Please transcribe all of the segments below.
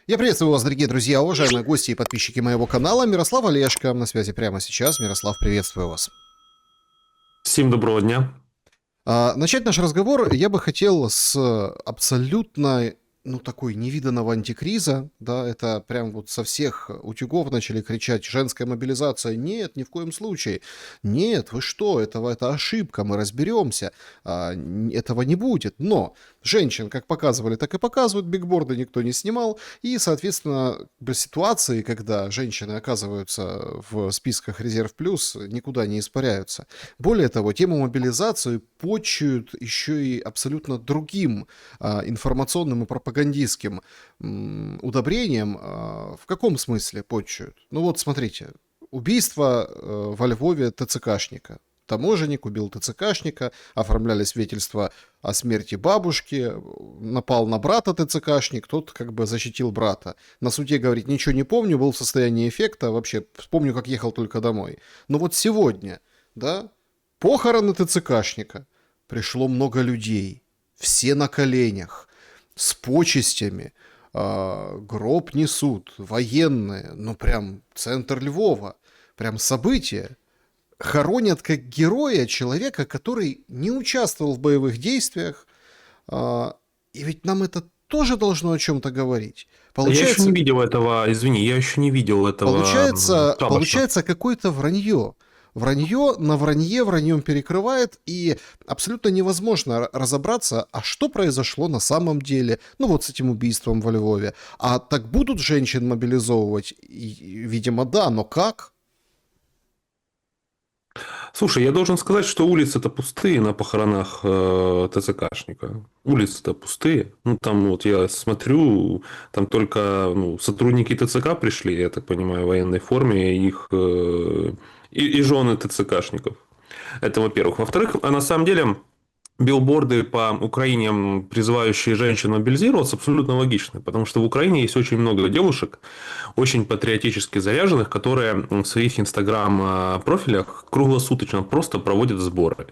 Я приветствую вас, дорогие друзья, уважаемые гости и подписчики моего канала. Мирослав Олешко на связи прямо сейчас. Мирослав, приветствую вас. Всем доброго дня. Начать наш разговор я бы хотел с абсолютно, такой невиданного антикриза, да, это прям вот со всех утюгов начали кричать: женская мобилизация, нет, ни в коем случае, нет, вы что, это ошибка, мы разберемся, этого не будет, но женщин как показывали, так и показывают, бигборды никто не снимал, и, соответственно, ситуации, когда женщины оказываются в списках резерв плюс, никуда не испаряются. Более того, тему мобилизации почуют еще и абсолютно другим информационным и пропагандистским удобрением. В каком смысле почуют? Ну вот смотрите, убийство во Львове ТЦКшника. Таможенник убил ТЦКшника, оформляли свидетельство о смерти бабушки, напал на брата ТЦКшник, тот как бы защитил брата. На суде говорит: ничего не помню, был в состоянии эффекта, вообще помню, как ехал только домой. Но вот сегодня, да, похороны ТЦКшника, пришло много людей, все на коленях, с почестями, гроб несут, военные, ну прям центр Львова, прям событие. Хоронят как героя человека, который не участвовал в боевых действиях, и ведь нам это тоже должно о чем-то говорить. Я еще Получается, не видел этого, извини, я еще не видел этого шабаша. получается какое-то вранье. Вранье на вранье враньем перекрывает, и абсолютно невозможно разобраться, а что произошло на самом деле, ну вот с этим убийством во Львове. А так будут женщин мобилизовывать? Видимо, да, но как? Слушай, я должен сказать, что улицы-то пустые на похоронах ТЦКшника. Улицы-то пустые. Ну, там вот я смотрю, там только сотрудники ТЦК пришли, я так понимаю, в военной форме, их и жены ТЦКшников. Это во-первых. Во-вторых, а на самом деле билборды по Украине, призывающие женщин мобилизироваться, абсолютно логичны. Потому что в Украине есть очень много девушек, очень патриотически заряженных, которые в своих инстаграм-профилях круглосуточно просто проводят сборы.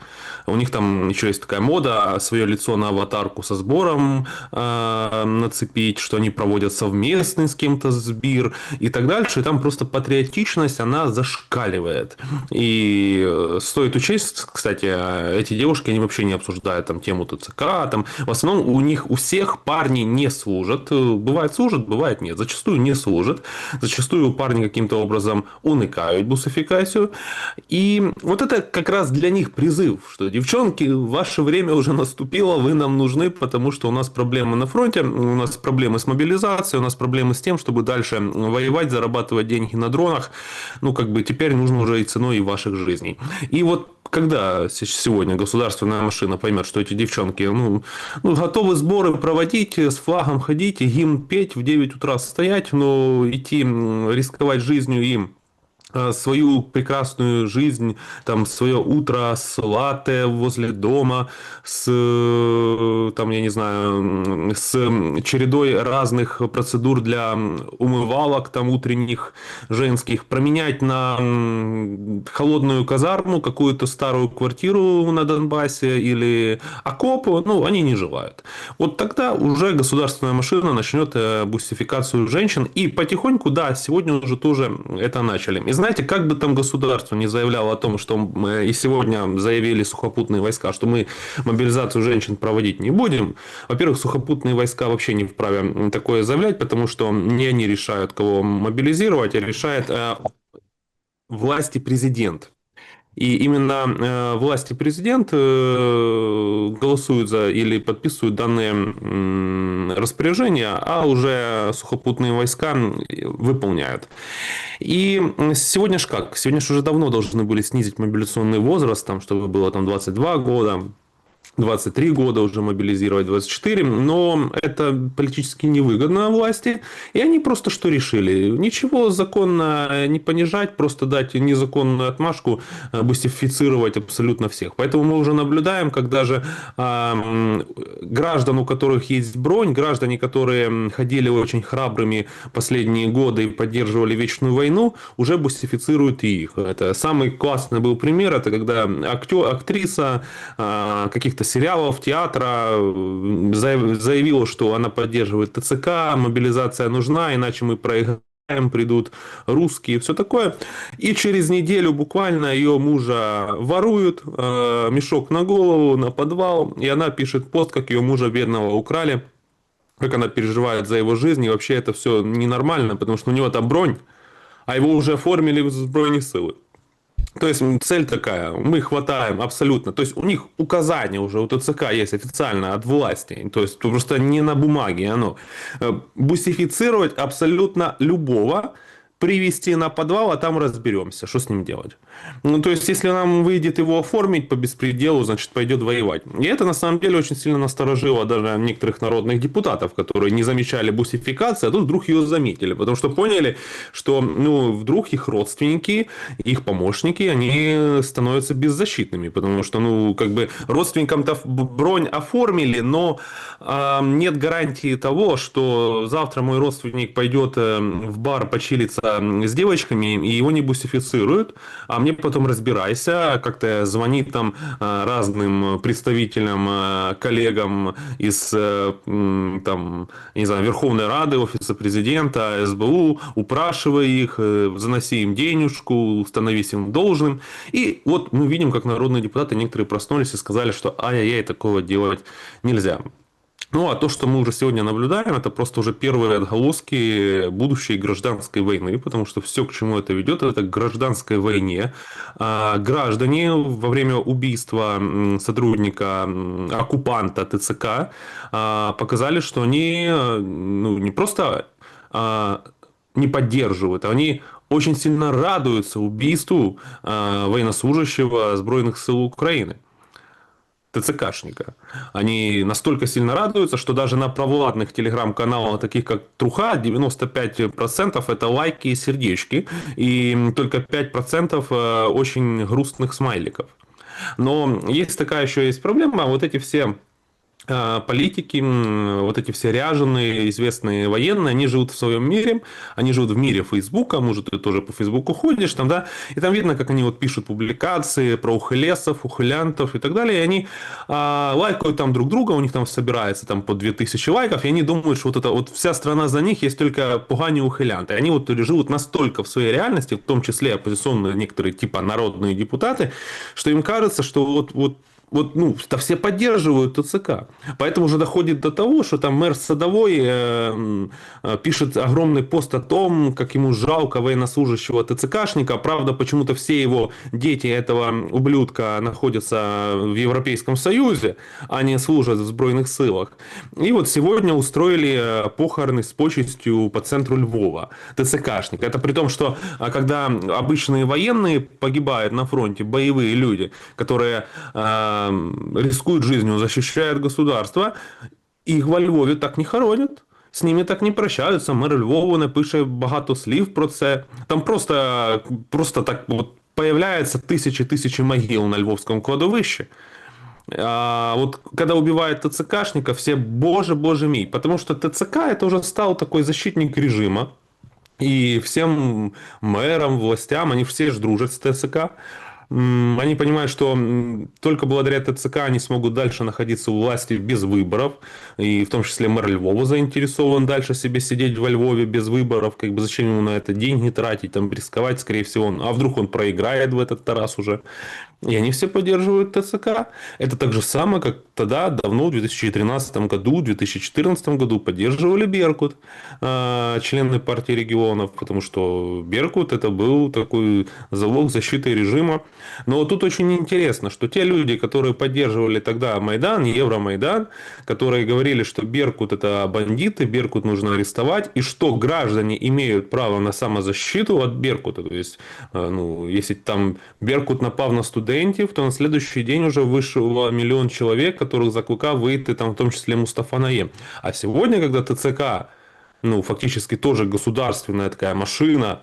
У них там еще есть такая мода: свое лицо на аватарку со сбором нацепить, что они проводят совместный с кем-то сбир и так дальше. И там просто патриотичность, она зашкаливает. И стоит учесть, кстати, эти девушки, они вообще не обсуждают там тему ТЦК. Там, в основном у них у всех парни не служат. Бывает служат, бывает нет. Зачастую не служат. Зачастую парни каким-то образом уникают бусификацию. И вот это как раз для них призыв, что: девчонки, ваше время уже наступило, вы нам нужны, потому что у нас проблемы на фронте, у нас проблемы с мобилизацией, у нас проблемы с тем, чтобы дальше воевать, зарабатывать деньги на дронах. Ну, как бы теперь нужно уже и ценой и ваших жизней. И вот когда сегодня государственная машина поймет, что эти девчонки готовы сборы проводить, с флагом ходить, гимн петь, в 9 утра стоять, но идти рисковать жизнью им, свою прекрасную жизнь, там, свое утро с латте возле дома, с, там, я не знаю, с чередой разных процедур для умывалок, там, утренних, женских, променять на холодную казарму, какую-то старую квартиру на Донбассе или окоп, они не желают. Вот тогда уже государственная машина начнет бустификацию женщин, и потихоньку, да, сегодня уже тоже это начали. И знаете, как бы там государство не заявляло о том, что мы и сегодня заявили сухопутные войска, что мы мобилизацию женщин проводить не будем. Во-первых, сухопутные войска вообще не вправе такое заявлять, потому что не они решают, кого мобилизировать, а решает власти президент. И именно власти президент голосуют за или подписывают данные распоряжения, а уже сухопутные войска выполняют. И сегодня ж как? Сегодня ж уже давно должны были снизить мобилизационный возраст, там, чтобы было там 22 года. 23 года уже мобилизировать, 24, но это политически невыгодно власти, и они просто что решили? Ничего законно не понижать, просто дать незаконную отмашку, бустифицировать абсолютно всех. Поэтому мы уже наблюдаем, как даже граждан, у которых есть бронь, граждане, которые ходили очень храбрыми последние годы и поддерживали вечную войну, уже бустифицируют и их. Это самый классный был пример, это когда актриса каких-то сериалов, театра, заявила, что она поддерживает ТЦК, мобилизация нужна, иначе мы проиграем, придут русские, все такое. И через неделю буквально ее мужа воруют, мешок на голову, на подвал, и она пишет пост, как ее мужа бедного украли, как она переживает за его жизнь, и вообще это все ненормально, потому что у него там бронь, а его уже оформили в Збройные силы. То есть цель такая, мы хватаем абсолютно, то есть у них указание уже у ТЦК есть официально от власти, то есть просто не на бумаге оно, бусифицировать абсолютно любого, привести на подвал, а там разберемся, что с ним делать. Ну, то есть, если нам выйдет его оформить по беспределу, значит, пойдет воевать. И это, на самом деле, очень сильно насторожило даже некоторых народных депутатов, которые не замечали бусификации, а тут вдруг ее заметили, потому что поняли, что, ну, вдруг их родственники, их помощники, они становятся беззащитными, потому что, ну, как бы родственникам-то бронь оформили, но нет гарантии того, что завтра мой родственник пойдет в бар почилиться с девочками, и его не бусифицируют, а мне потом разбирайся, как-то звонит там разным представителям, коллегам из там, не знаю, Верховной Рады, Офиса Президента, СБУ, упрашивай их, заноси им денежку, становись им должным. И вот мы видим, как народные депутаты некоторые проснулись и сказали, что ай-яй-яй, такого делать нельзя. Ну, а то, что мы уже сегодня наблюдаем, это просто уже первые отголоски будущей гражданской войны, потому что все, к чему это ведет, это к гражданской войне. Граждане во время убийства сотрудника оккупанта ТЦК показали, что они ну, не просто не поддерживают, они очень сильно радуются убийству военнослужащего Збройных сил Украины. ТЦКшника. Они настолько сильно радуются, что даже на провладных телеграм-каналах, таких как Труха, 95% это лайки и сердечки, и только 5% очень грустных смайликов. Но есть такая еще есть проблема, вот эти все политики, вот эти все ряженые, известные военные, они живут в своем мире, они живут в мире Фейсбука, может, ты тоже по Фейсбуку ходишь, там, да, и там видно, как они вот пишут публикации про ухилесов, ухилянтов и так далее, и они лайкают там друг друга, у них там собирается там по 2000 лайков, и они думают, что вот это вот вся страна за них, есть только поганые ухилянты. Они вот живут настолько в своей реальности, в том числе оппозиционные некоторые типа народные депутаты, что им кажется, что вот, ну, да все поддерживают ТЦК. Поэтому уже доходит до того, что там мэр Садовой пишет огромный пост о том, как ему жалко военнослужащего ТЦКшника. Правда, почему-то все его дети этого ублюдка находятся в Европейском Союзе, а не служат в Збройных силах. И вот сегодня устроили похороны с почестью по центру Львова ТЦКшника. Это при том, что когда обычные военные погибают на фронте, боевые люди, которые рискуют жизнью, защищают государство, их во Львові так не хоронять. З ними так не прощаються. Мер Львова напише багато слів про це. Там просто так от появляется тысячи могил на львовском кладовище. А вот когда убивают ТЦКшника, все боже мой. Потому что ТЦК это уже стал такой защитник режима. И всем мэрам, властям, они все же дружат с ТЦК. Они понимают, что только благодаря ТЦК они смогут дальше находиться у власти без выборов. И в том числе мэр Львова заинтересован дальше себе сидеть во Львове без выборов. Как бы зачем ему на это деньги тратить, там рисковать, скорее всего. А вдруг он проиграет в этот раз уже. И они все поддерживают ТЦК. Это так же самое, как тогда, давно, в 2013 году, в 2014 году поддерживали Беркут, члены партии регионов, потому что Беркут это был такой залог защиты режима. Но тут очень интересно, что те люди, которые поддерживали тогда Майдан, Евромайдан, которые говорили, что Беркут это бандиты, Беркут нужно арестовать, и что граждане имеют право на самозащиту от Беркута. То есть, ну, если там Беркут напал на студентов, то на следующий день уже вышло 1 миллион человек, которых закликав выйти, там, в том числе Мустафа Наем. А сегодня, когда ТЦК, ну, фактически тоже государственная такая машина,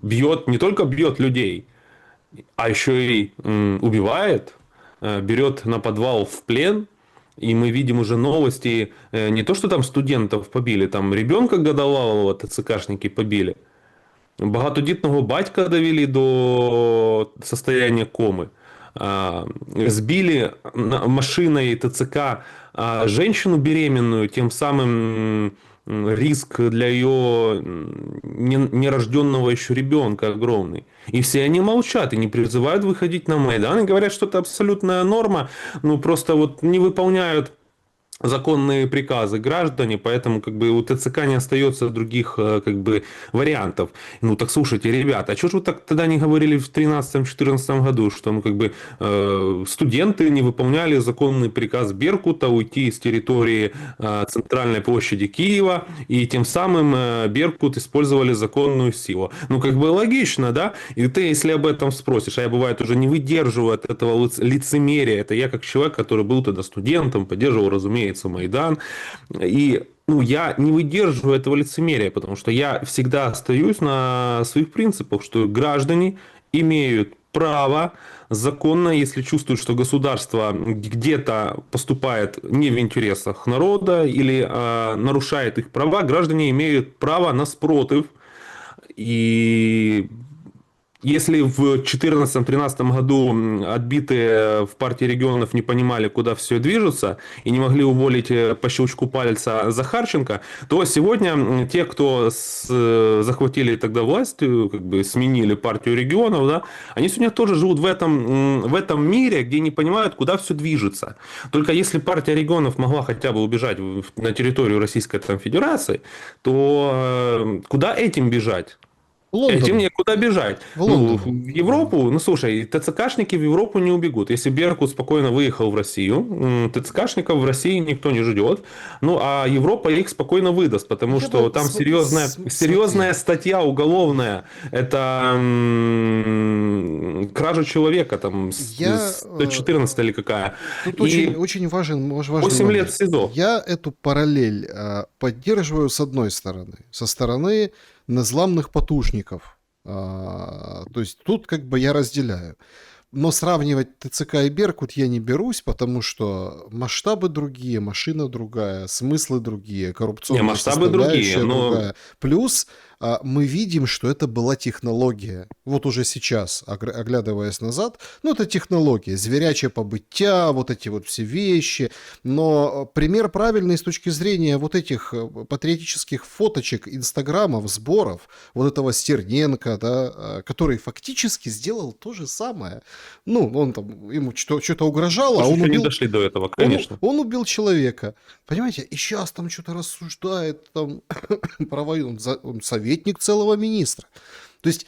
бьет, не только бьет людей, а еще и убивает, берет на подвал в плен. И мы видим уже новости, не то, что там студентов побили, там ребенка годовалого ТЦКшники побили. Багатодітного батька довели до состояния комы. сбили машиной ТЦК женщину беременную, тем самым риск для ее нерожденного еще ребенка огромный. И все они молчат и не призывают выходить на Майдан. И говорят, что это абсолютная норма. Ну, просто вот не выполняют законные приказы граждане, поэтому как бы у ТЦК не остается других как бы вариантов. Ну так слушайте, ребята, а что же вы так тогда не говорили в 2013-2014 году, что ну, как бы, студенты не выполняли законный приказ Беркута уйти с территории центральной площади Киева, и тем самым Беркут использовали законную силу. Ну как бы логично, да? И ты, если об этом спросишь, а я бывает уже не выдерживаю от этого лицемерия, это я как человек, который был тогда студентом, поддерживал, разумеется, Майдан. И ну, я не выдерживаю этого лицемерия, потому что я всегда остаюсь на своих принципах, что граждане имеют право законно, если чувствуют, что государство где-то поступает не в интересах народа или нарушает их права, граждане имеют право на спротив. И если в 2014-2013 году отбитые в партии регионов не понимали, куда все движется, и не могли уволить по щелчку пальца Захарченко, то сегодня те, кто захватили тогда власть, как бы сменили партию регионов, да, они сегодня тоже живут в этом мире, где не понимают, куда все движется. Только если партия регионов могла хотя бы убежать на территорию Российской Федерации, то куда этим бежать? Этим Лондон. некуда бежать. В Ну, Лондон. в Европу, ну слушай, ТЦКшники в Европу не убегут. Если Беркут спокойно выехал в Россию, ТЦКшников в России никто не ждет. Ну, а Европа их спокойно выдаст, потому Я что бы там смотри. серьезная статья уголовная. Это кража человека, там, Я 114 или какая. Тут очень, И очень важный 8 лет момент. в СИЗО. Я эту параллель поддерживаю с одной стороны, со стороны незламных потушников. То есть тут как бы я разделяю. Но сравнивать ТЦК и Беркут я не берусь, потому что масштабы другие, машина другая, смыслы другие, Не, коррупционная масштабы другие, составляющая но другая. Плюс мы видим, что это была технология. Вот уже сейчас, оглядываясь назад, ну это технология, зверячее побыття, вот эти вот все вещи. Но пример правильный с точки зрения вот этих патриотических фоточек, инстаграмов, сборов, вот этого Стерненко, да, который фактически сделал то же самое. Ну, он там, ему что-то угрожало, а уж он еще не убил, дошли до этого, он, конечно. он убил человека. Понимаете, и сейчас там что-то рассуждает там, про войну. Он советник целого министра. То есть,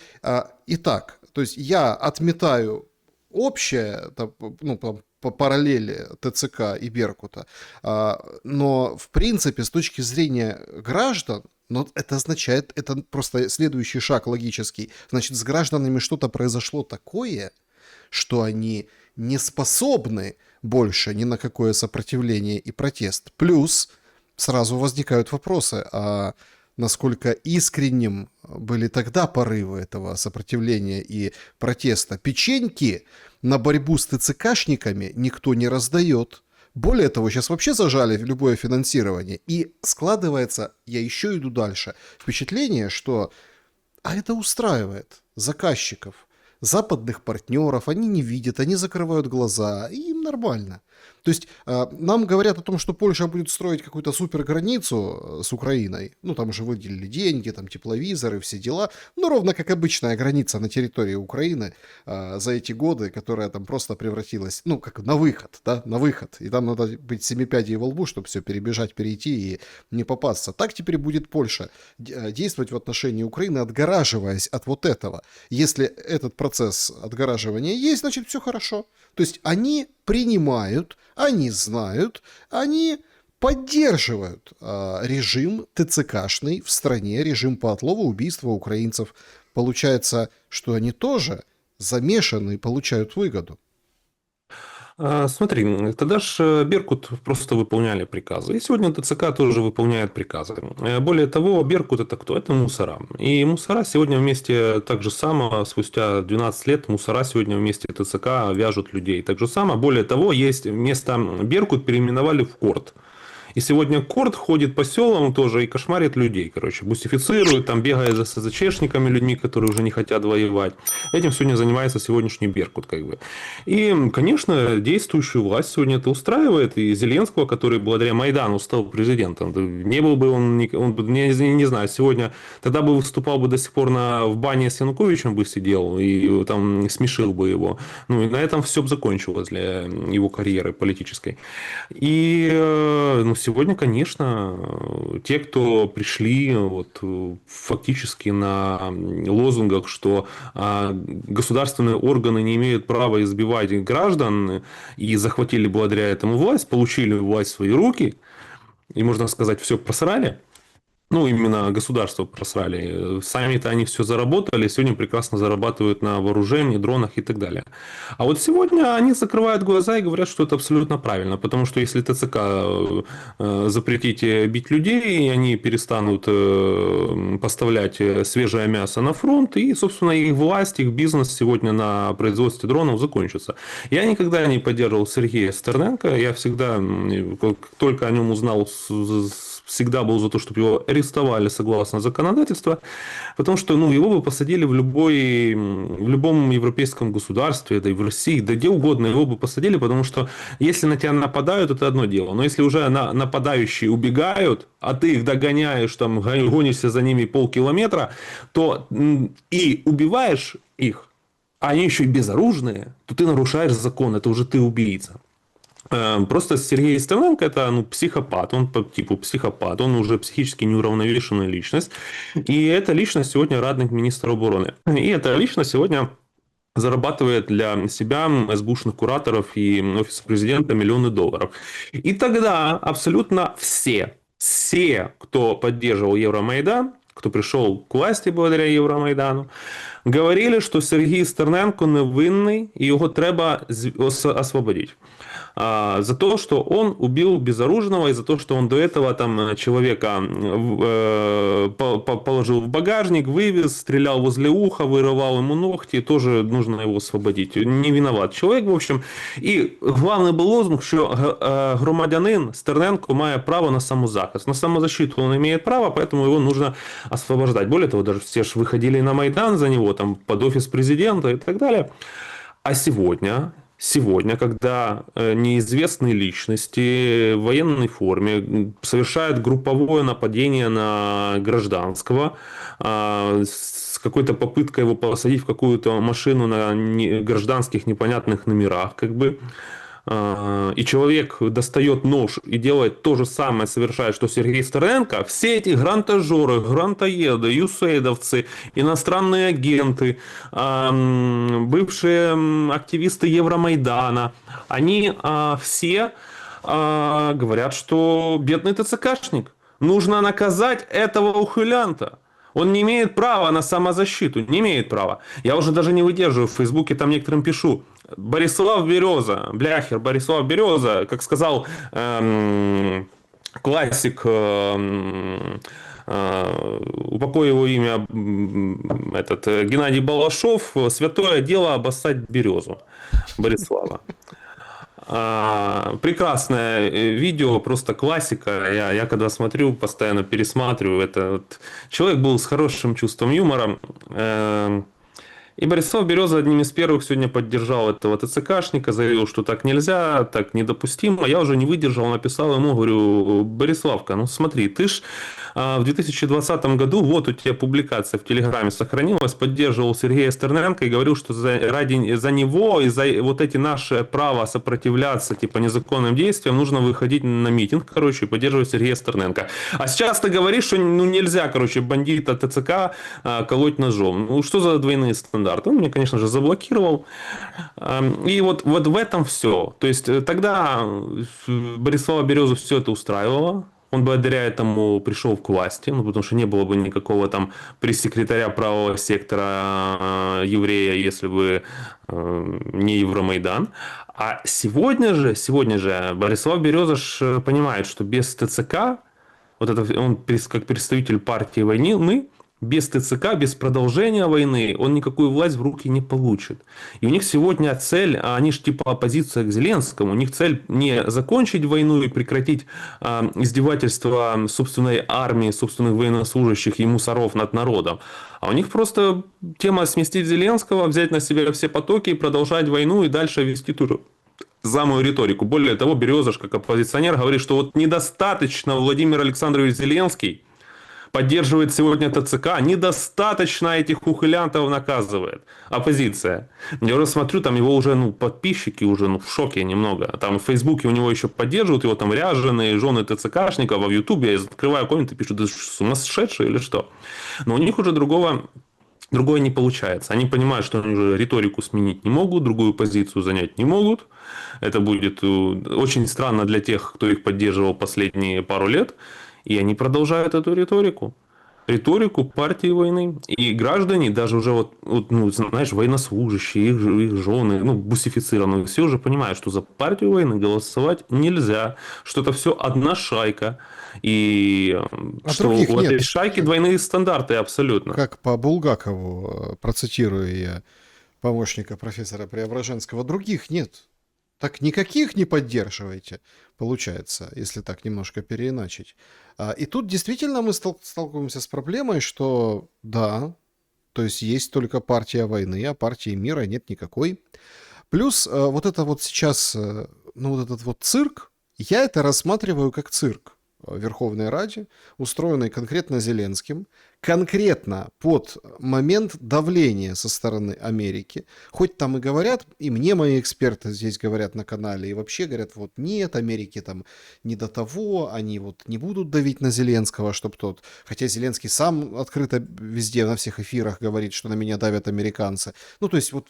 итак, то есть я отметаю общее, там, ну, там, по параллели ТЦК и Беркута, но в принципе с точки зрения граждан, но это означает, это просто следующий шаг логический, значит, с гражданами что-то произошло такое, что они не способны больше ни на какое сопротивление и протест. Плюс сразу возникают вопросы, а насколько искренним были тогда порывы этого сопротивления и протеста. Печеньки на борьбу с ТЦКшниками никто не раздает. Более того, сейчас вообще зажали любое финансирование. И складывается, я еще иду дальше, впечатление, что это устраивает заказчиков, западных партнеров, они не видят, они закрывают глаза, и им нормально. То есть нам говорят о том, что Польша будет строить какую-то суперграницу с Украиной. Ну, там уже выделили деньги, там тепловизоры, все дела. Ну, ровно как обычная граница на территории Украины за эти годы, которая там просто превратилась, ну, как на выход, да, на выход. И там надо быть семипядей во лбу, чтобы все перебежать, перейти и не попасться. Так теперь будет Польша действовать в отношении Украины, отгораживаясь от вот этого. Если этот процесс отгораживания есть, значит, все хорошо. То есть они принимают, они знают, они поддерживают режим ТЦКшный в стране, режим по отлову, убийства украинцев. Получается, что они тоже замешаны и получают выгоду. Смотри, тогда же Беркут просто выполняли приказы. И сегодня ТЦК тоже выполняет приказы. Более того, Беркут это кто? Это мусора. И мусора сегодня вместе, так же само, спустя 12 лет, мусора сегодня вместе ТЦК вяжут людей. Так же само, более того, есть место Беркут переименовали в Корт. И сегодня Корд ходит по селам тоже и кошмарит людей, короче, бустифицирует, там бегает за СЗЧшниками, людьми, которые уже не хотят воевать. Этим сегодня занимается сегодняшний Беркут, как бы. И, конечно, действующую власть сегодня это устраивает, и Зеленского, который благодаря Майдану стал президентом, не был бы он бы, не знаю, сегодня, тогда бы выступал бы до сих пор в бане с Януковичем бы сидел, и там смешил бы его. Ну, и на этом все бы закончилось для его карьеры политической. И ну, сегодня, конечно, те, кто пришли вот, фактически на лозунгах, что государственные органы не имеют права избивать граждан и захватили благодаря этому власть, получили власть в свои руки, и, можно сказать, все просрали. Ну, именно государство просрали. Сами-то они все заработали, сегодня прекрасно зарабатывают на вооружении, дронах и так далее. А вот сегодня они закрывают глаза и говорят, что это абсолютно правильно. Потому что если ТЦК запретить бить людей, они перестанут поставлять свежее мясо на фронт, и, собственно, их власть, их бизнес сегодня на производстве дронов закончится. Я никогда не поддерживал Сергея Стерненко. Я всегда, как только о нем узнал, всегда был за то, чтобы его арестовали согласно законодательству, потому что ну, его бы посадили в любом европейском государстве, да и в России, да где угодно, его бы посадили, потому что если на тебя нападают, это одно дело, но если уже нападающие убегают, а ты их догоняешь, там, гонишься за ними полкилометра, то и убиваешь их, а они еще и безоружные, то ты нарушаешь закон, это уже ты убийца. Просто Сергей Стерненко это ну, психопат, он по типу психопат, он уже психически неуравновешенная личность. И эта личность сегодня радник министра обороны. И эта личность сегодня зарабатывает для себя СБУшных кураторов и офиса президента миллионы долларов. И тогда абсолютно все, кто поддерживал Евромайдан, кто пришел к власти благодаря Евромайдану, говорили, що Сергій Стерненко невинний і його треба освободить. За то, что он убил безоружного, и за то, что он до этого там человека положил в багажник, вывез, стрелял возле уха, вырывал ему ногти, тоже нужно его освободить. Не виноват человек, в общем. И главный был лозунг, что громадянин Стерненко має право на самозахист. На самозащиту он имеет право, поэтому его нужно освобождать. Более того, даже все же выходили на Майдан за него, там, под офис президента и так далее. А сегодня, когда неизвестные личности в военной форме совершают групповое нападение на гражданского с какой-то попыткой его посадить в какую-то машину на гражданских непонятных номерах, как бы, и человек достает нож и делает то же самое, совершает, что Сергей Стерненко, все эти грантажеры, грантоеды, юсейдовцы, иностранные агенты, бывшие активисты Евромайдана, они все говорят, что бедный ТЦКшник, нужно наказать этого ухилянта. Он не имеет права на самозащиту, не имеет права. Я уже даже не выдерживаю, в Фейсбуке там некоторым пишу. Борислав Береза, бляхер Борислав Береза, как сказал классик, упокой его имя, Геннадий Балашов, святое дело обоссать березу Борислава. Прекрасное видео, просто классика. Я когда смотрю, постоянно пересматриваю. Это вот... Человек был с хорошим чувством юмора. И Борислав Береза одним из первых сегодня поддержал этого ТЦКшника, заявил, что так нельзя, так недопустимо. Я уже не выдержал, написал ему, говорю, Бориславка, ну смотри, ты ж в 2020 году, вот у тебя публикация в Телеграме сохранилась, поддерживал Сергея Стерненко и говорил, что за него и за вот эти наши права сопротивляться типа незаконным действиям нужно выходить на митинг, короче, и поддерживать Сергея Стерненко. А сейчас ты говоришь, что ну, нельзя, короче, бандита ТЦК колоть ножом. Ну что за двойные стандарты? Он меня, конечно же, заблокировал. И вот в этом все. То есть тогда Борислава Березу все это устраивало. Он благодаря этому пришел к власти, ну, потому что не было бы никакого там пресс-секретаря правого сектора еврея, если бы не Евромайдан. А сегодня же Борислав Береза понимает, что без ТЦК, вот это он как представитель партии войны, без ТЦК, без продолжения войны он никакую власть в руки не получит. И у них сегодня цель, а они же типа оппозиция к Зеленскому, у них цель не закончить войну и прекратить издевательства собственной армии, собственных военнослужащих и мусоров над народом, а у них просто тема сместить Зеленского, взять на себя все потоки, продолжать войну и дальше вести ту же самую риторику. Более того, Березаш, как оппозиционер, говорит, что вот недостаточно Владимир Александрович Зеленский поддерживает сегодня ТЦК, недостаточно этих ухилянтов наказывает оппозиция. Я уже смотрю, там его уже подписчики уже в шоке немного. Там в Фейсбуке у него еще поддерживают его там ряженые жены ТЦКшников, а в Ютубе я открываю комменты, пишут, да сумасшедшие или что. Но у них уже другое не получается. Они понимают, что они уже риторику сменить не могут, другую позицию занять не могут. Это будет очень странно для тех, кто их поддерживал последние пару лет. И они продолжают эту риторику. Риторику партии войны. И граждане, даже уже знаешь, военнослужащие, их жены, бусифицированные, все уже понимают, что за партию войны голосовать нельзя. Что это все одна шайка. И А что других у нет. этой шайки двойные стандарты абсолютно. Как по Булгакову, процитирую я помощника профессора Преображенского, других нет. Так никаких не поддерживаете, получается, если так немножко переиначить. И тут действительно мы сталкиваемся с проблемой, что да, то есть только партия войны, а партии мира нет никакой. Плюс вот это вот сейчас, вот этот вот цирк, я это рассматриваю как цирк в Верховной Раде, устроенный конкретно Зеленским, конкретно под момент давления со стороны Америки. Хоть там и говорят, и мне мои эксперты здесь говорят на канале, и вообще говорят, вот нет, Америке там не до того, они вот не будут давить на Зеленского, чтобы тот... Хотя Зеленский сам открыто везде, на всех эфирах говорит, что на меня давят американцы. Ну, то есть вот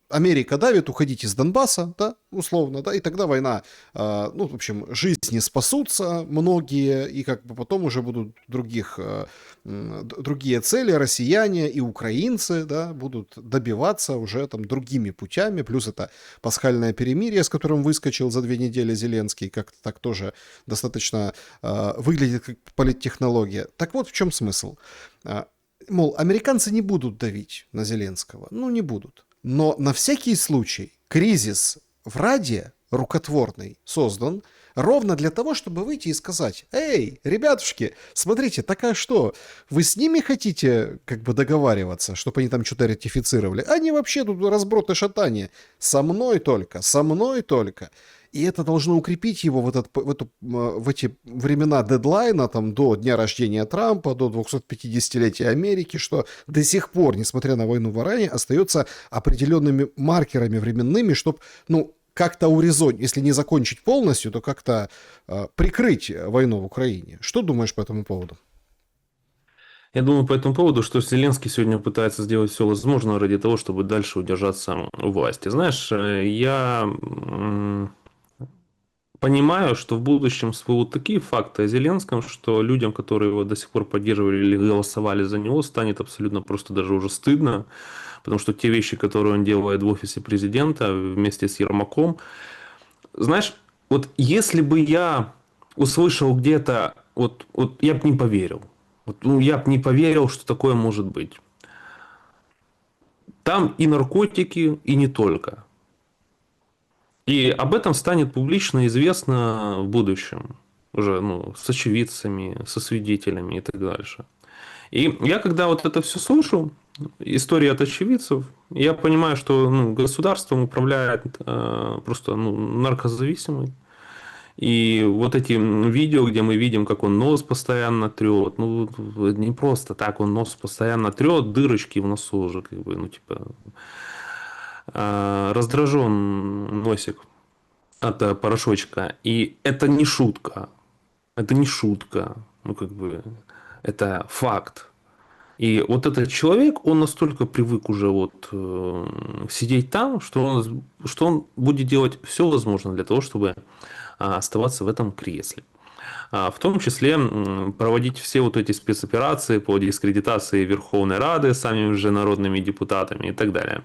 Америка давит, уходить из Донбасса, да, условно, да, и тогда война, в общем, жизни спасутся многие, и как бы потом уже будут другие цели, россияне и украинцы, да, будут добиваться уже там другими путями, плюс это пасхальное перемирие, с которым выскочил за 2 недели Зеленский, как-то так тоже достаточно выглядит как политтехнология. Так вот в чем смысл. Мол, американцы не будут давить на Зеленского, не будут. Но на всякий случай кризис в Раде рукотворный создан ровно для того, чтобы выйти и сказать: «Эй, ребятушки, смотрите, так а что, вы с ними хотите как бы договариваться, чтобы они там что-то ратифицировали? Они вообще тут разброд и шатание. Со мной только, со мной только». И это должно укрепить его в эти времена дедлайна, там, до дня рождения Трампа, до 250-летия Америки, что до сих пор, несмотря на войну в Иране, остается определенными маркерами временными, чтобы, как-то урезонить, если не закончить полностью, то как-то прикрыть войну в Украине. Что думаешь по этому поводу? Я думаю по этому поводу, что Зеленский сегодня пытается сделать все возможное ради того, чтобы дальше удержаться у власти. Знаешь, я понимаю, что в будущем всплывут такие факты о Зеленском, что людям, которые его до сих пор поддерживали или голосовали за него, станет абсолютно просто даже уже стыдно. Потому что те вещи, которые он делает в офисе президента вместе с Ермаком... Знаешь, вот если бы я услышал где-то... Вот я бы не поверил. Я бы не поверил, что такое может быть. Там и наркотики, и не только. И об этом станет публично известно в будущем. Уже с очевидцами, со свидетелями и так дальше. И я когда вот это все слышу, истории от очевидцев, я понимаю, что государством управляет просто наркозависимый. И вот эти видео, где мы видим, как он нос постоянно трет, не просто так, он нос постоянно трет, дырочки в носу уже, раздражен носик от порошочка. И это не шутка. Это не шутка. Это факт. И вот этот человек, он настолько привык уже сидеть там, что он будет делать все возможное для того, чтобы оставаться в этом кресле. В том числе проводить все вот эти спецоперации по дискредитации Верховной Рады самими же народными депутатами и так далее.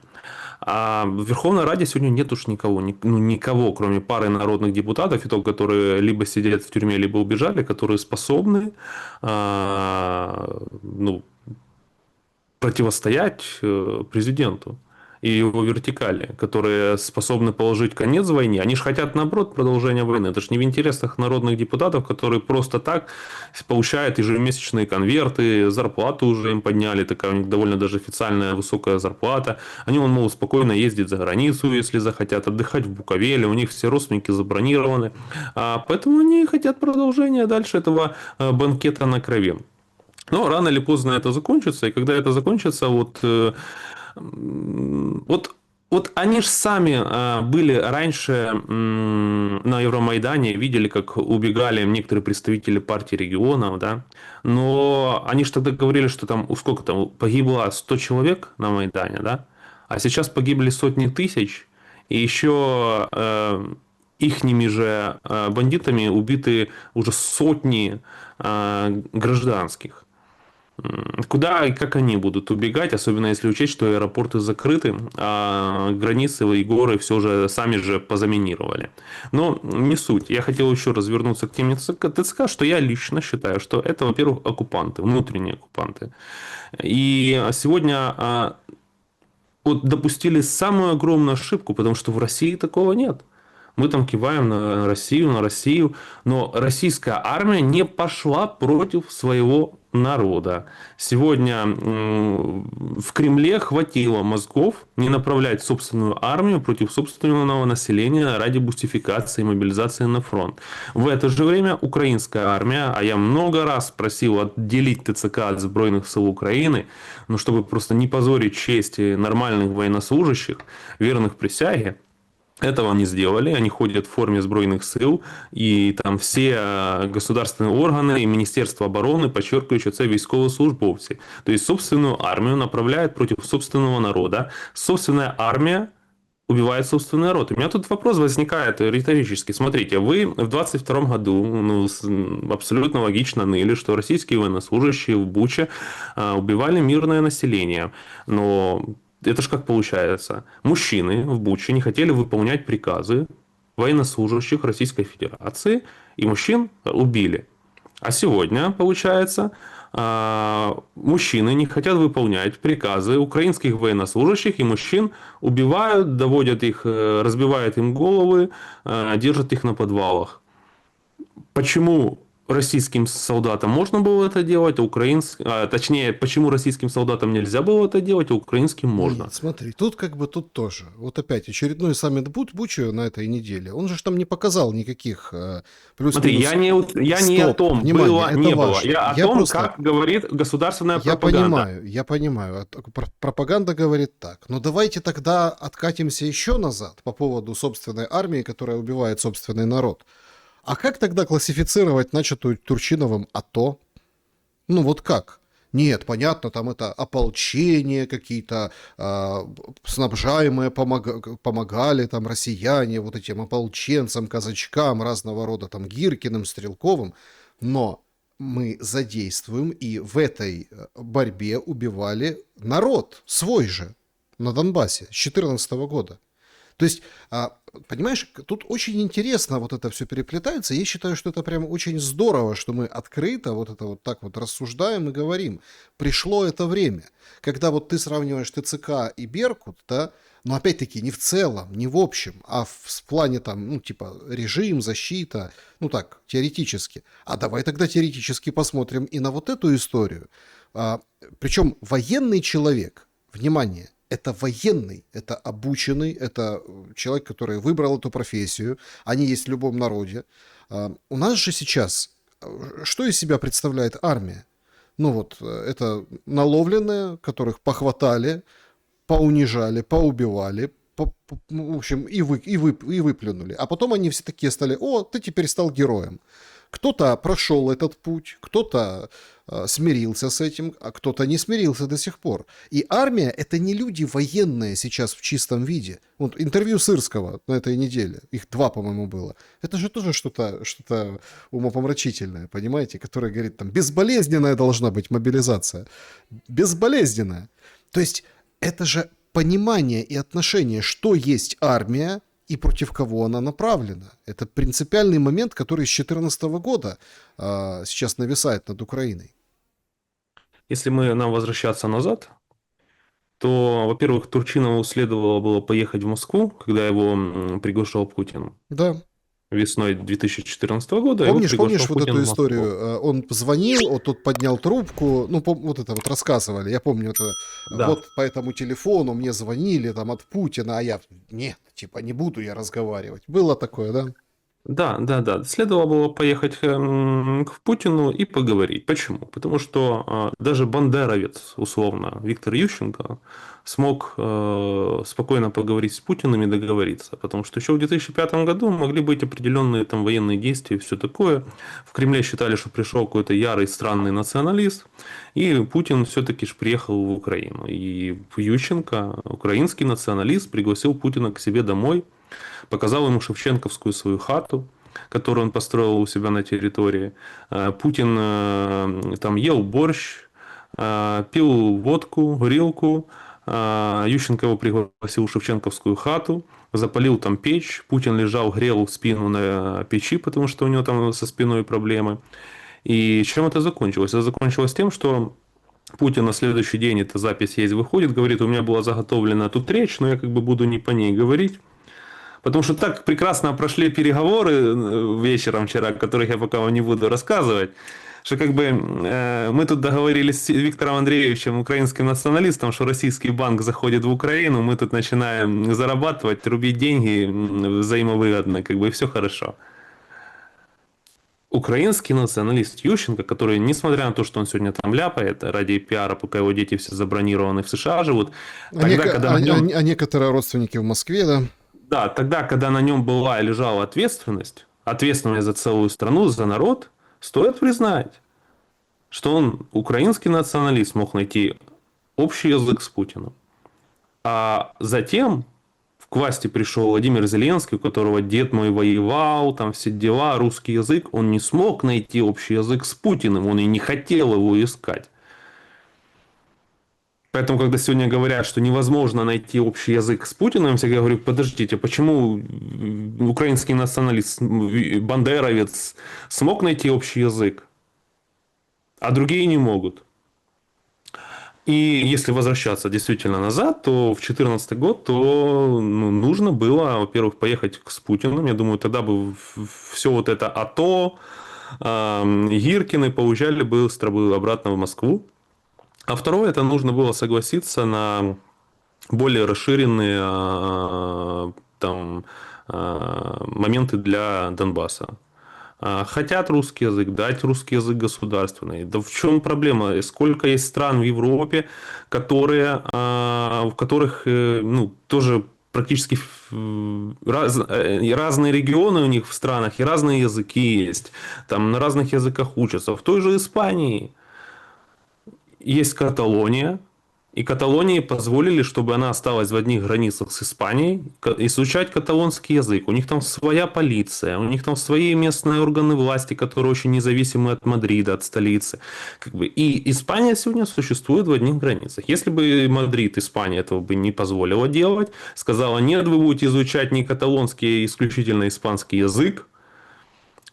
А в Верховной Раде сегодня нет уж никого, кроме пары народных депутатов, и то, которые либо сидят в тюрьме, либо убежали, которые способны противостоять президенту и его вертикали, которые способны положить конец войне. Они же хотят, наоборот, продолжения войны. Это же не в интересах народных депутатов, которые просто так получают ежемесячные конверты, зарплату уже им подняли, такая у них довольно даже официальная высокая зарплата. Они могут спокойно ездить за границу, если захотят, отдыхать в Буковеле, у них все родственники забронированы. Поэтому они хотят продолжения дальше этого банкета на крови. Но рано или поздно это закончится, и когда это закончится, вот они же сами были раньше на Евромайдане, видели, как убегали некоторые представители партии регионов, да, но они же тогда говорили, что там, сколько там, погибло 100 человек на Майдане, да, а сейчас погибли сотни тысяч, и еще ихними же бандитами убиты уже сотни гражданских. Куда и как они будут убегать, особенно если учесть, что аэропорты закрыты, а границы и горы все же сами же позаминировали. Но не суть. Я хотел еще раз вернуться к теме ТЦК, что я лично считаю, что это, во-первых, оккупанты, внутренние оккупанты. И сегодня вот допустили самую огромную ошибку, потому что в России такого нет. Мы там киваем на Россию, но российская армия не пошла против своего народа. Сегодня в Кремле хватило мозгов не направлять собственную армию против собственного населения ради бустификации и мобилизации на фронт. В это же время украинская армия, а я много раз просил отделить ТЦК от Збройных сил Украины, ну, чтобы просто не позорить честь нормальных военнослужащих, верных присяге, этого не сделали, они ходят в форме Збройных сил, и там все государственные органы и Министерство обороны подчеркивают, что это військовослужбовцы. То есть собственную армию направляют против собственного народа. Собственная армия убивает собственный народ. У меня тут вопрос возникает риторический. Смотрите, вы в 22 году абсолютно логично ныли, что российские военнослужащие в Буче убивали мирное население. Но это ж как получается? Мужчины в Буче не хотели выполнять приказы военнослужащих Российской Федерации, и мужчин убили. А сегодня, получается, мужчины не хотят выполнять приказы украинских военнослужащих, и мужчин убивают, доводят их, разбивают им головы, держат их на подвалах. Почему российским солдатам можно было это делать, точнее, почему российским солдатам нельзя было это делать, а украинским можно? Нет, смотри, тут как бы тут тоже. Вот опять очередной саммит Бучи на этой неделе. Он же там не показал никаких плюс-минус. Смотри, я не о том, внимание, было, это не было. важно. Я о том, просто, как говорит государственная пропаганда. Я понимаю. Пропаганда говорит так. Но давайте тогда откатимся еще назад по поводу собственной армии, которая убивает собственный народ. А как тогда классифицировать начатую Турчиновым АТО? Ну вот как? Нет, понятно, там это ополчение какие-то, снабжаемые помогали там россияне вот этим ополченцам, казачкам разного рода, там Гиркиным, Стрелковым. Но мы задействуем и в этой борьбе убивали народ свой же на Донбассе с 2014 года. То есть, понимаешь, тут очень интересно вот это все переплетается. Я считаю, что это прям очень здорово, что мы открыто вот это вот так вот рассуждаем и говорим. Пришло это время, когда вот ты сравниваешь ТЦК и Беркут, да, но опять-таки не в целом, не в общем, а в плане там, ну, типа режим, защита, ну так, теоретически. А давай тогда теоретически посмотрим и на вот эту историю. Причем военный человек, внимание, это военный, это обученный, это человек, который выбрал эту профессию. Они есть в любом народе. У нас же сейчас, что из себя представляет армия? Ну вот, это наловленные, которых похватали, поунижали, поубивали, в общем, и выплюнули. А потом они все такие стали: о, ты теперь стал героем. Кто-то прошел этот путь, кто-то смирился с этим, а кто-то не смирился до сих пор. И армия — это не люди военные сейчас в чистом виде. Вот интервью Сырского на этой неделе, их 2, по-моему, было. Это же тоже что-то умопомрачительное, понимаете, которое говорит, там, безболезненная должна быть мобилизация. Безболезненная. То есть это же понимание и отношение, что есть армия, и против кого она направлена. Это принципиальный момент, который с 2014 года сейчас нависает над Украиной. Если нам возвращаться назад, то, во-первых, Турчинову следовало было поехать в Москву, когда его приглашал Путин. Да. Весной 2014 года его Помнишь приглашал вот Путин эту в Москву. историю? Он позвонил, вот тут поднял трубку, ну, вот это вот рассказывали, я помню это. Да. Вот по этому телефону мне звонили там от Путина, а я, нет, типа, не буду я разговаривать. Было такое, да? Да, да, да. Следовало было поехать к Путину и поговорить. Почему? Потому что даже бандеровец, условно, Виктор Ющенко смог спокойно поговорить с Путиным и договориться. Потому что еще в 2005 году могли быть определенные там военные действия и все такое. В Кремле считали, что пришел какой-то ярый странный националист. И Путин все-таки ж приехал в Украину. И Ющенко, украинский националист, пригласил Путина к себе домой. Показал ему Шевченковскую свою хату, которую он построил у себя на территории. Путин там ел борщ, пил водку, горилку. Ющенко его пригласил в Шевченковскую хату, запалил там печь. Путин лежал, грел спину на печи, потому что у него там со спиной проблемы. И чем это закончилось? Это закончилось тем, что Путин на следующий день, эта запись есть, выходит, говорит, у меня была заготовлена тут речь, но я как бы буду не по ней говорить. Потому что так прекрасно прошли переговоры вечером вчера, о которых я пока вам не буду рассказывать, что как бы мы тут договорились с Виктором Андреевичем, украинским националистом, что российский банк заходит в Украину, мы тут начинаем зарабатывать, рубить деньги взаимовыгодно, как бы и все хорошо. Украинский националист Ющенко, который, несмотря на то, что он сегодня там ляпает ради пиара, пока его дети все забронированы в США живут, тогда, когда на нем... А некоторые родственники в Москве, да? Да, тогда, когда на нем была и лежала ответственность за целую страну, за народ, стоит признать, что он, украинский националист, мог найти общий язык с Путиным. А затем к власти пришел Владимир Зеленский, у которого дед мой воевал, там все дела, русский язык. Он не смог найти общий язык с Путиным, он и не хотел его искать. Поэтому, когда сегодня говорят, что невозможно найти общий язык с Путиным, я всегда говорю, подождите, почему украинский националист, бандеровец смог найти общий язык, а другие не могут? И если возвращаться действительно назад, то в 2014 год, то нужно было, во-первых, поехать с Путиным. Я думаю, тогда бы все вот это АТО, Гиркины поуезжали быстро бы обратно в Москву. А второе, это нужно было согласиться на более расширенные там, моменты для Донбасса. Хотят русский язык, дать русский язык государственный. Да в чем проблема? Сколько есть стран в Европе, которые, в которых тоже практически разные регионы у них в странах и разные языки есть. Там на разных языках учатся. В той же Испании есть Каталония, и Каталонии позволили, чтобы она осталась в одних границах с Испанией, изучать каталонский язык. У них там своя полиция, у них там свои местные органы власти, которые очень независимы от Мадрида, от столицы. И Испания сегодня существует в одних границах. Если бы Мадрид, Испания этого бы не позволила делать, сказала, нет, вы будете изучать не каталонский, а исключительно испанский язык,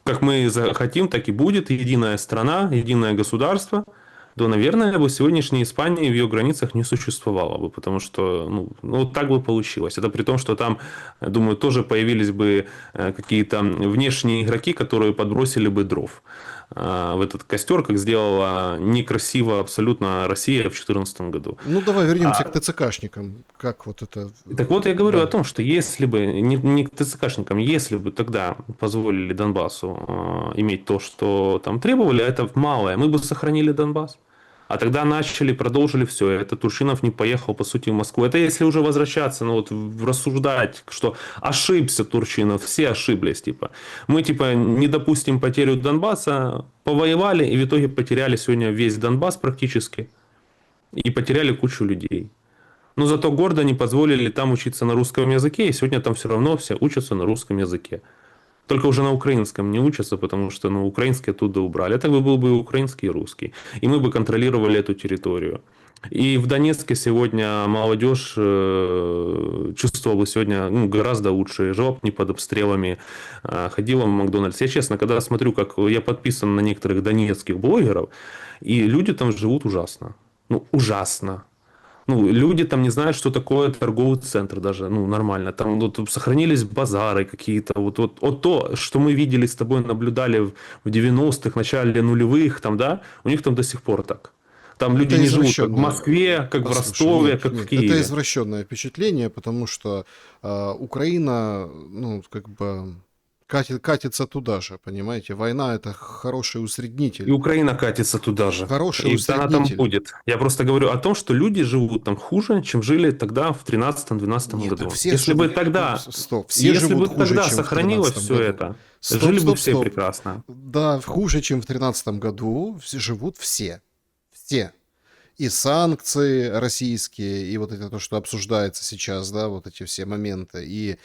как мы захотим, так и будет, единая страна, единое государство, то, наверное, бы сегодняшней Испании в ее границах не существовало бы, потому что вот так бы получилось. Это при том, что там, я думаю, тоже появились бы какие-то внешние игроки, которые подбросили бы дров в этот костер, как сделала некрасиво абсолютно Россия в 2014 году. Ну, давай вернемся к ТЦКшникам. Как вот это... Так вот, я говорю Да. о том, что если бы, не к ТЦКшникам, если бы тогда позволили Донбассу иметь то, что там требовали, это малое, мы бы сохранили Донбасс. А тогда продолжили все. Это Турчинов не поехал, по сути, в Москву. Это если уже возвращаться, рассуждать, что ошибся Турчинов, все ошиблись, типа. Мы, типа, не допустим потерю Донбасса, повоевали, и в итоге потеряли сегодня весь Донбасс практически. И потеряли кучу людей. Но зато гордо не позволили там учиться на русском языке, и сегодня там все равно все учатся на русском языке. Только уже на украинском не учатся, потому что украинский оттуда убрали. А так бы был бы и украинский, и русский. И мы бы контролировали эту территорию. И в Донецке сегодня молодежь чувствовала бы сегодня гораздо лучше. Жила бы не под обстрелами, ходила в Макдональдс. Я честно, когда смотрю, как я подписан на некоторых донецких блогеров, и люди там живут ужасно. Ужасно. Ну, люди там не знают, что такое торговый центр даже, ну, нормально. Там вот сохранились базары какие-то. Вот то, что мы видели с тобой, наблюдали в 90-х, начале нулевых, там, да, у них там до сих пор так. Там люди Это не живут как в извращенное. Москве, как в Послушай, Ростове, нет, как в нет, это Киеве. извращенное впечатление, потому что Украина, ну, как бы катится туда же, понимаете? Война это хороший И усреднитель. Украина катится туда же. Хороший И она там усреднитель. будет. Я просто говорю о том, что люди живут там хуже, чем жили тогда в 13-12 Нет, так году. все живут... Стоп, все Если живут бы хуже, тогда чем в сохранилось 2013 все году. это, Стоп, жили бы стоп, все стоп. прекрасно. Да, хуже, чем в 2013 году живут все. Все. И санкции российские, и вот это то, что обсуждается сейчас, да, вот эти все моменты, и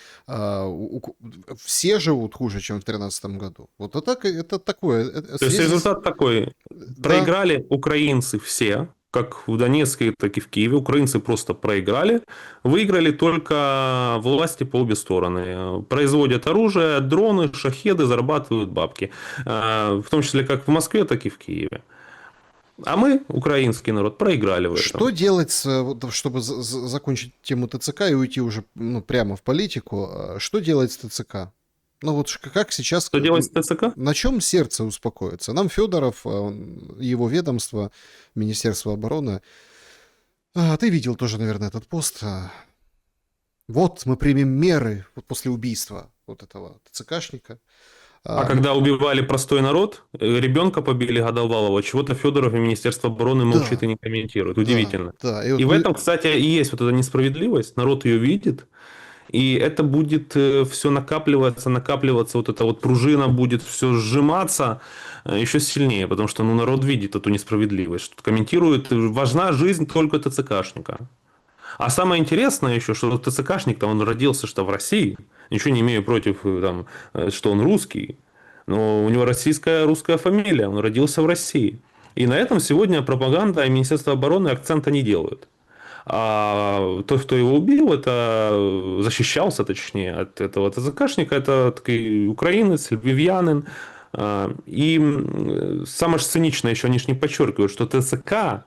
все живут хуже, чем в 2013 году. Вот это такое То есть свидетельство, результат такой. да, Проиграли украинцы все, как в Донецке, так и в Киеве. Украинцы просто проиграли. Выиграли только власти по обе стороны. Производят оружие, дроны, шахеды, зарабатывают бабки. В том числе как в Москве, так и в Киеве. А мы, украинский народ, проиграли в что этом. делать, вот, чтобы закончить тему ТЦК и уйти уже ну, прямо в политику, что делать с ТЦК? Ну вот как сейчас, Что делать с ТЦК? на чем сердце успокоится? Нам Федоров, его ведомство, Министерство обороны. Ты видел тоже, наверное, этот пост. Вот мы примем меры вот после убийства вот этого ТЦКшника. А Мы... когда убивали простой народ, ребенка побили Годовалова, чего-то Федоров и Министерство обороны молчит Да, и не комментирует. да, Удивительно. да. И И вот в мы... этом, кстати, и есть вот эта несправедливость. Народ ее видит, и это будет все накапливаться, накапливаться, вот эта вот пружина будет все сжиматься еще сильнее, потому что ну, народ видит эту несправедливость, что комментирует, важна жизнь только ТЦКшника. А самое интересное еще, что ТЦКшник-то он родился что в России, ничего не имею против, там, что он русский, но у него русская фамилия, он родился в России. И на этом сегодня пропаганда и Министерство обороны акцента не делают. А тот, кто его убил, это защищался, точнее, от этого ТЦКшника, это такой украинец, львив'янин. И самое циничное еще, они же не подчеркивают, что ТЦК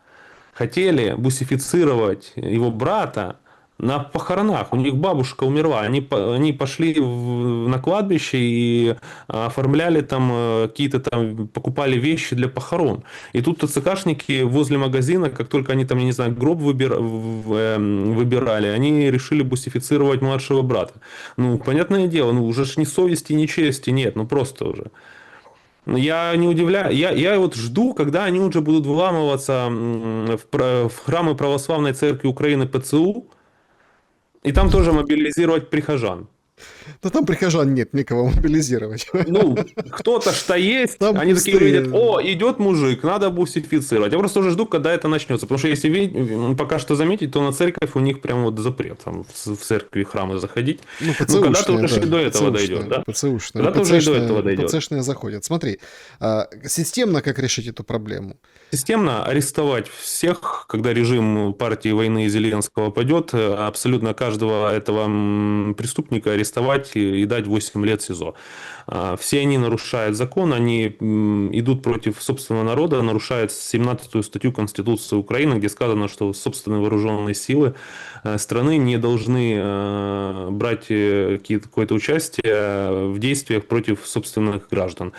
хотели бусифицировать его брата на похоронах. У них бабушка умерла. Они пошли на кладбище и оформляли там какие-то там, покупали вещи для похорон. И тут ТЦКшники возле магазина, как только они там, я не знаю, гроб выбирали, они решили бусифицировать младшего брата. Ну, понятное дело, ну уже ж ни совести, ни чести нет, ну просто уже. Я не удивляю, я вот жду, когда они уже будут вламываться в храмы Православной Церкви Украины ПЦУ, и там тоже мобилизировать прихожан. Да там прихожан нет, никого мобилизировать. Ну, кто-то что есть, Там они такие увидят, пустые. о, идет мужик, надо бусифицировать. Я просто уже жду, когда это начнется. Потому что если пока что заметить, то на церковь у них прям вот запрет там, в церкви, храмы заходить. Ну, Ну, когда-то ПЦУшные, уже и да, до этого дойдет, да? ПЦУшные. Когда-то уже и до этого дойдет. ПЦшные заходят. Смотри, системно как решить эту проблему? Системно арестовать всех, когда режим партии войны Зеленского пойдет, абсолютно каждого этого преступника арестовать и дать 8 лет СИЗО. Все они нарушают закон, они идут против собственного народа, нарушают 17-ю статью Конституции Украины, где сказано, что собственные вооруженные силы страны не должны брать какое-то участие в действиях против собственных граждан.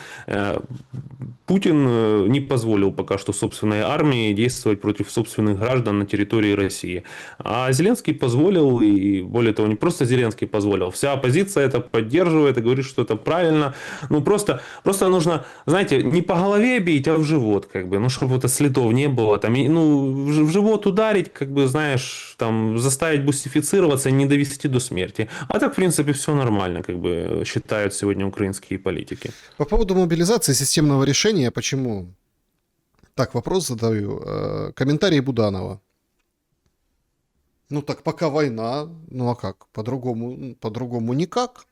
Путин не позволил пока что собственной армии действовать против собственных граждан на территории России. А Зеленский позволил, и более того, не просто Зеленский позволил, вся оппозиция это поддерживает и говорит, что это правильно. Ну, просто нужно, знаете, не по голове бить, а в живот, как бы, ну, чтобы это следов не было, там, ну, в живот ударить, как бы, знаешь, там, заставить бусифицироваться и не довести до смерти. А так, в принципе, все нормально, как бы, считают сегодня украинские политики. По поводу мобилизации системного решения, почему? Так, вопрос задаю. Комментарий Буданова. Ну так пока война, ну а как? По-другому никак.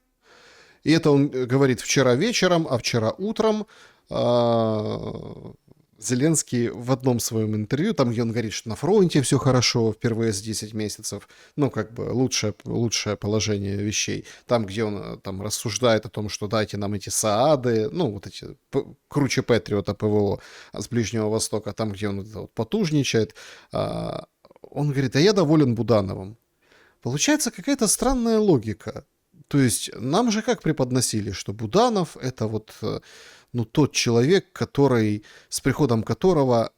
И это он говорит вчера вечером, а вчера утром Зеленский в одном своем интервью, там, где он говорит, что на фронте все хорошо, впервые за 10 месяцев, ну, как бы лучшее положение вещей, там, где он там рассуждает о том, что дайте нам эти СААДы, ну, вот эти круче Патриота ПВО с Ближнего Востока, там, где он вот потужничает, он говорит, а я доволен Будановым. Получается какая-то странная логика. То есть нам же как преподносили, что Буданов это вот ну, тот человек, который, с приходом которого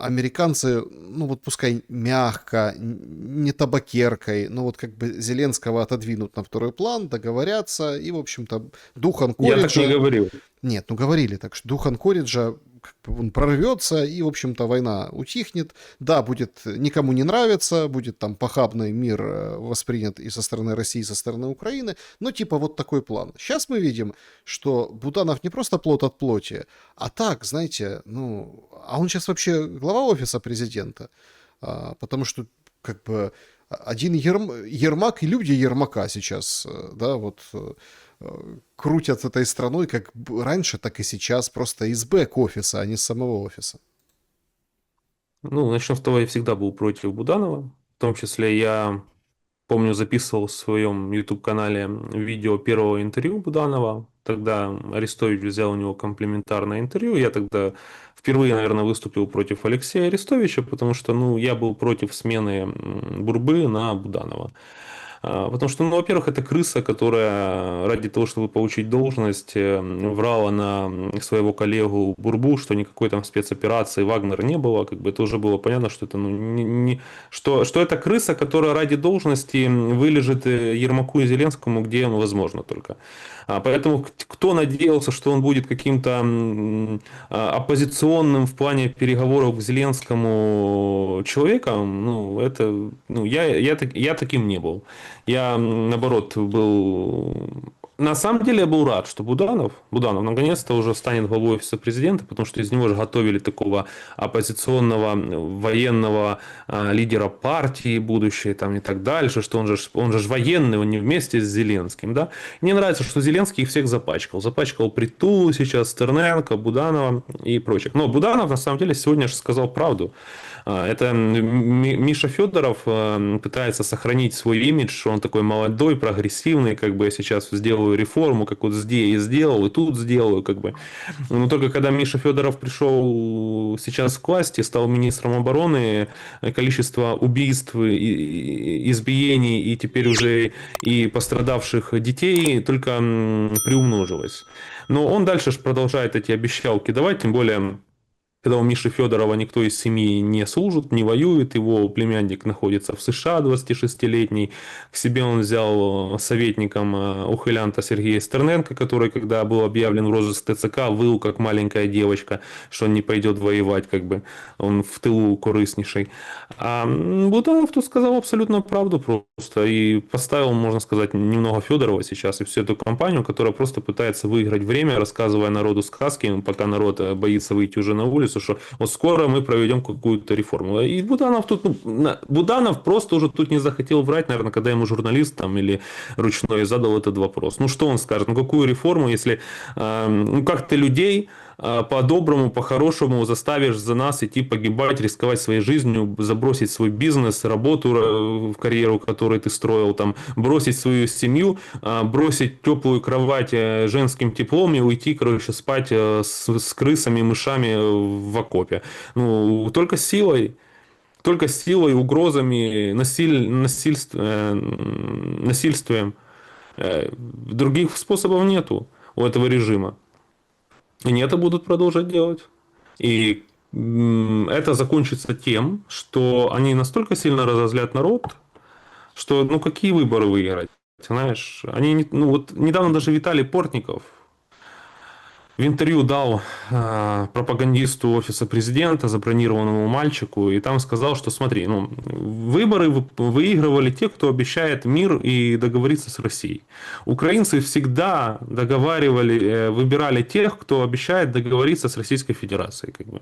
американцы, ну вот пускай мягко, не табакеркой, но вот как бы Зеленского отодвинут на второй план, договорятся, и, в общем-то, дух Я так не Анкориджа... говорил. Нет, ну говорили так, что дух Анкориджа, как бы он прорвется, и, в общем-то, война утихнет. Да, будет никому не нравиться, будет там похабный мир воспринят и со стороны России, и со стороны Украины, но типа вот такой план. Сейчас мы видим, что Буданов не просто плод от плоти, а так, знаете, ну, а он сейчас вообще глава офиса президента, потому что как бы один Ермак и люди Ермака сейчас, да, вот крутят этой страной как раньше, так и сейчас, просто из бэк-офиса, а не с самого офиса. Ну, начнем с того, я всегда был против Буданова. В том числе я помню, записывал в своем YouTube-канале видео первого интервью Буданова. Тогда Арестович взял у него комплиментарное интервью. Я тогда впервые, наверное, выступил против Алексея Арестовича, потому что ну, я был против смены Бурбы на Буданова. Потому что, ну, во-первых, это крыса, которая ради того, чтобы получить должность, врала на своего коллегу Бурбу, что никакой там спецоперации Вагнер не было. Как бы это уже было понятно, что это, ну, что это крыса, которая ради должности вылежит Ермаку и Зеленскому, где возможно только. Поэтому кто надеялся, что он будет каким-то оппозиционным в плане переговоров к Зеленскому человеком, ну, это, ну, я таким не был. Я, наоборот, был... На самом деле я был рад, что Буданов наконец-то уже станет главой офиса президента, потому что из него же готовили такого оппозиционного военного лидера партии будущей там, и так дальше, что он же военный, он не вместе с Зеленским. Да? Мне нравится, что Зеленский их всех запачкал. Запачкал Притулу сейчас, Стерненко, Буданова и прочих. Но Буданов на самом деле сегодня же сказал правду. Это Миша Федоров пытается сохранить свой имидж, что он такой молодой, прогрессивный, как бы я сейчас сделаю реформу, как вот здесь сделал, и тут сделаю, как бы. Но только когда Миша Федоров пришел сейчас к власти, стал министром обороны, количество убийств, избиений и теперь уже и пострадавших детей только приумножилось. Но он дальше продолжает эти обещалки давать, тем более... Когда у Миши Федорова никто из семьи не служит, не воюет, его племянник находится в США 26-летний. К себе он взял советником ухилянта Сергея Стерненко, который, когда был объявлен в розыск ТЦК, выл как маленькая девочка, что он не пойдет воевать, как бы он в тылу корыстнейший. А Буданов тут сказал абсолютно правду просто и поставил, можно сказать, немного Федорова сейчас и всю эту компанию, которая просто пытается выиграть время, рассказывая народу сказки, пока народ боится выйти уже на улицу, что вот скоро мы проведем какую-то реформу. И Буданов тут, Буданов просто уже тут не захотел врать, наверное, когда ему журналист там или ручной задал этот вопрос. Ну что он скажет? Ну какую реформу, если ну как ты людей по-доброму, по-хорошему заставишь за нас идти погибать, рисковать своей жизнью, забросить свой бизнес, работу в карьеру, которую ты строил, там, бросить свою семью, бросить теплую кровать женским теплом и уйти, короче, спать с крысами, мышами в окопе. Ну, только силой, угрозами, насильствием. Других способов нету у этого режима. И они это будут продолжать делать. И это закончится тем, что они настолько сильно разозлят народ, что ну какие выборы выиграть? Знаешь, они, ну вот недавно даже Виталий Портников в интервью дал пропагандисту офиса президента, забронированному мальчику, и там сказал, что смотри, ну, выборы выигрывали те, кто обещает мир и договориться с Россией. Украинцы всегда выбирали тех, кто обещает договориться с Российской Федерацией. Как бы.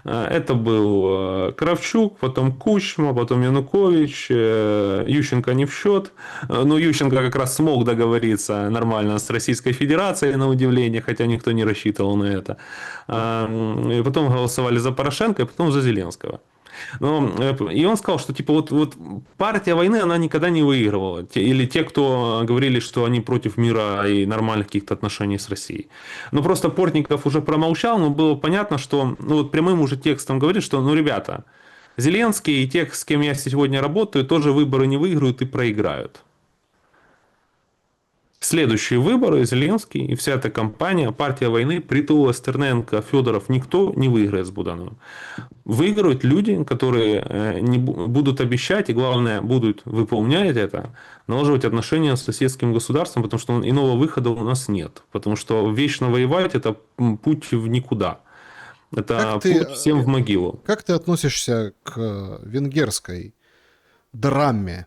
Это был Кравчук, потом Кучма, потом Янукович, Ющенко не в счет. Но Ющенко как раз смог договориться нормально с Российской Федерацией, на удивление, хотя никто не рассчитывал на это. И потом голосовали за Порошенко, и потом за Зеленского. И он сказал, что типа вот партия войны, она никогда не выигрывала. Или те, кто говорили, что они против мира и нормальных каких-то отношений с Россией. Но просто Портников уже промолчал, но было понятно, что ну, вот прямым уже текстом говорит, что ну ребята, Зеленский и тех, с кем я сегодня работаю, тоже выборы не выиграют и проиграют. Следующие выборы Зеленский и вся эта кампания, партия войны, Притула, Стерненко, Федоров, никто не выиграет с Будановым. Выиграют люди, которые не будут обещать и, главное, будут выполнять это, налаживать отношения с соседским государством, потому что иного выхода у нас нет. Потому что вечно воевать – это путь в никуда. Как Это ты, путь всем в могилу. как ты относишься к венгерской драме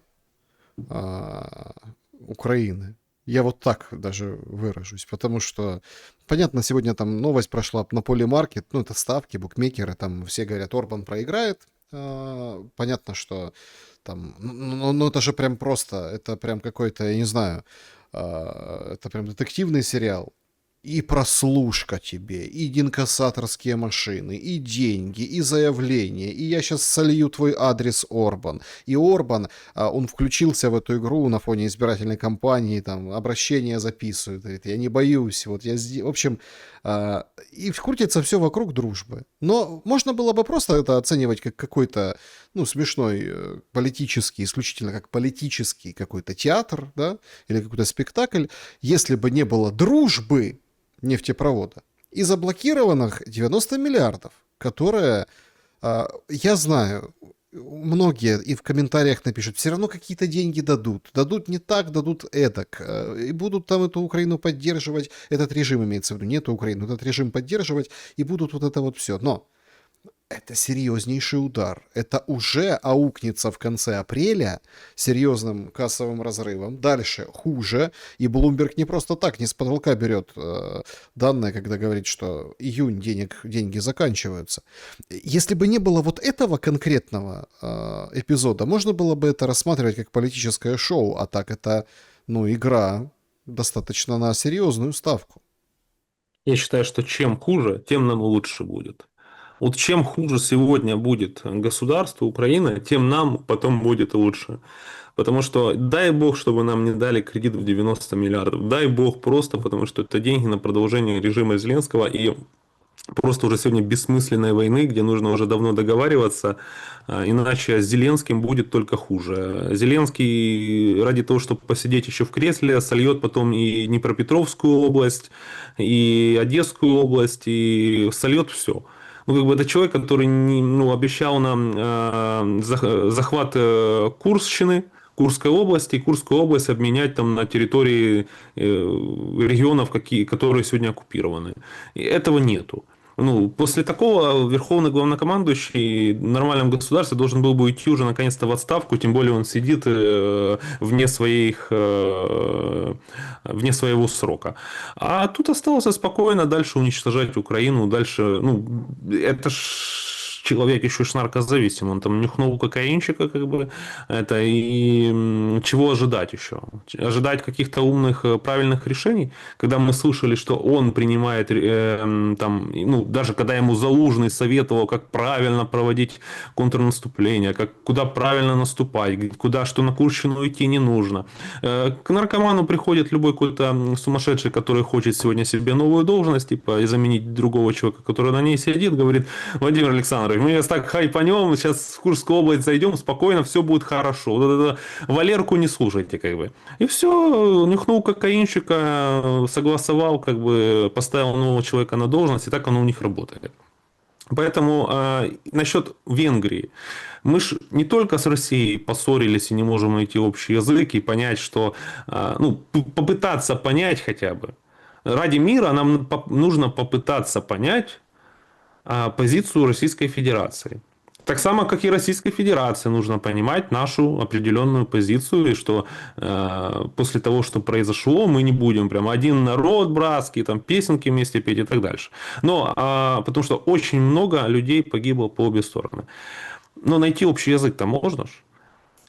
Украины? Я вот так даже выражусь, потому что, понятно, сегодня там новость прошла на поле маркет, ну, это ставки, букмекеры, там все говорят, Орбан проиграет. Понятно, что там, ну, это же прям просто, это прям какой-то, я не знаю, это прям детективный сериал. И прослушка тебе, и инкассаторские машины, и деньги, и заявления, и я сейчас солью твой адрес, Орбан. И Орбан, он включился в эту игру на фоне избирательной кампании, там, обращения записывает, говорит, я не боюсь, вот я здесь. В общем, и крутится все вокруг дружбы. Но можно было бы просто это оценивать как какой-то, ну, смешной политический, исключительно как политический какой-то театр, да, или какой-то спектакль, если бы не было дружбы нефтепровода и заблокированных 90 миллиардов, которые, я знаю, многие и в комментариях напишут, все равно какие-то деньги дадут. Дадут не так, дадут эдак. И будут там эту Украину поддерживать, этот режим имеется в виду, не эту Украину, этот режим поддерживать, и будут вот это вот все. Но это серьезнейший удар. Это уже аукнется в конце апреля серьезным кассовым разрывом. Дальше хуже. И Bloomberg не просто так, не с потолка берет данные, когда говорит, что июнь деньги заканчиваются. Если бы не было вот этого конкретного эпизода, можно было бы это рассматривать как политическое шоу. А так это, ну, игра достаточно на серьезную ставку. Я считаю, что чем хуже, тем нам лучше будет. Вот чем хуже сегодня будет государство Украины, тем нам потом будет лучше. Потому что дай бог, чтобы нам не дали кредит в 90 миллиардов. Дай бог просто, потому что это деньги на продолжение режима Зеленского и просто уже сегодня бессмысленной войны, где нужно уже давно договариваться, иначе с Зеленским будет только хуже. Зеленский ради того, чтобы посидеть еще в кресле, сольет потом и Днепропетровскую область, и Одесскую область, и сольет все. Ну, как бы это человек, который обещал нам захват Курсчины, Курской области, и Курскую область обменять там на территории регионов, которые сегодня оккупированы. И этого нету. Ну, после такого верховный главнокомандующий в нормальном государстве должен был бы уйти уже наконец-то в отставку, тем более он сидит вне своего срока. А тут осталось спокойно дальше уничтожать Украину, дальше, ну, это ж человек еще ж наркозависим, он там нюхнул кокаинчика, как бы, это и чего ожидать еще? Ожидать каких-то умных, правильных решений, когда мы слышали, что он принимает, там, ну, даже когда ему Залужный советовал, как правильно проводить контрнаступление, куда правильно наступать, куда что на Курщину идти не нужно. К наркоману приходит любой какой-то сумасшедший, который хочет сегодня себе новую должность, типа, и заменить другого человека, который на ней сидит, говорит, Владимир Александрович, мы сейчас так хайпанем, сейчас в Курскую область зайдем, спокойно, все будет хорошо. Вот это Валерку не слушайте, как бы. И все, нюхнул кокаинщика, согласовал, как бы, поставил нового человека на должность, и так оно у них работает. Поэтому насчет Венгрии. Мы же не только с Россией поссорились и не можем найти общий язык и понять, что... ну, попытаться понять хотя бы. Ради мира нам нужно попытаться понять позицию Российской Федерации. Так само, как и Российской Федерации, нужно понимать нашу определенную позицию, и что после того, что произошло, мы не будем прям один народ братский, там песенки вместе петь и так дальше. Но потому что очень много людей погибло по обе стороны. Но найти общий язык-то можно ж.